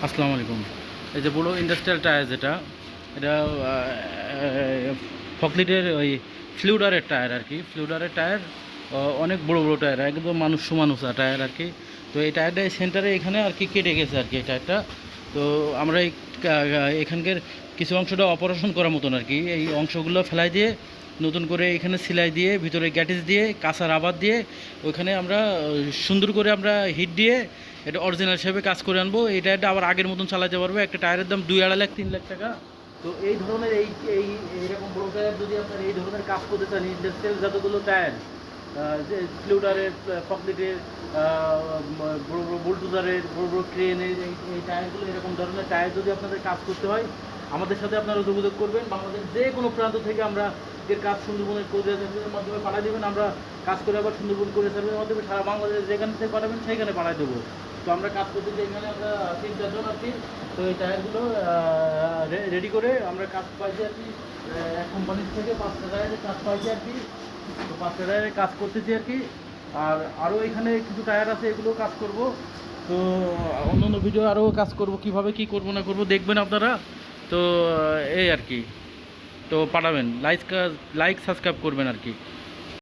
আসসালামু আলাইকুম। এই যে বড় ইন্ডাস্ট্রিয়াল টায়ার যেটা, এটা ফকলিটের ওই ফ্লুডারের টায়ার আর কি। ফ্লুডারের টায়ার অনেক বড় বড় টায়ার, একদম মানুষ সমান উঁচা টায়ার আর কি। তো এই টায়ারটা সেন্টারে এখানে আর কি কেটে গেছে আর কি এই টায়ারটা। তো আমরা এই এখানকার কিছু অংশটা অপারেশন করার মতন আর কি, এই অংশগুলো ফেলাই দিয়ে নতুন করে এখানে সেলাই দিয়ে ভিতরে গ্যাটিস দিয়ে কাঁচা রাবার দিয়ে ওইখানে আমরা সুন্দর করে আমরা হিট দিয়ে এটা অরিজিনাল হিসেবে কাজ করে আনবো। এই টায়ারটা আবার আগের মতন চালাতে পারবো। একটা টায়ারের দাম 2-2.5 লাখ 3 লাখ টাকা। তো এই ধরনের এই এই এইরকম বড় টায়ার যদি আপনার এই ধরনের কাজ করতে চান, ইন্ডাস্ট্রিয়াল যতগুলো টায়ার, যে স্প্লিউটারের, ফকলিটের, বড় বড় বুলডোজারের, বড় বড় ক্রেনের, এই টায়ারগুলো, এরকম ধরনের টায়ার যদি আপনাদের কাজ করতে হয়, আমাদের সাথে আপনারা যোগাযোগ করবেন। বাংলাদেশের যে কোনো প্রান্ত থেকে আমরা এর কাজ সুন্দরবনের কোরিয়ার সার্ভিসের মাধ্যমে পাঠিয়ে দেবেন। আমরা কাজ করে আবার সুন্দরবন কোরিয়ার সার্ভিসের মাধ্যমে সারা বাংলাদেশ যেখান থেকে পাঠাবেন সেইখানে পাঠিয়ে দেবো। তো আমরা কাজ করতে চাই এখানে আমরা 3-4 জন আছি। তো এই টায়ারগুলো রেডি করে আমরা কাজ পাইছি আর কি, এক কোম্পানির থেকে 5টা টায়ারের কাজ পাইছি আর কি। তো 5টা টায়ারের কাজ করতেছি আর কি। আর আরও এখানে কিছু টায়ার আছে, এগুলো কাজ করব। তো অন্য ভিডিও আরও কাজ করব, কিভাবে কি করব না করব দেখবেন আপনারা। তো এই আর কি। তো পাঠাবেন, লাইক সাবস্ক্রাইব করবেন আর কি।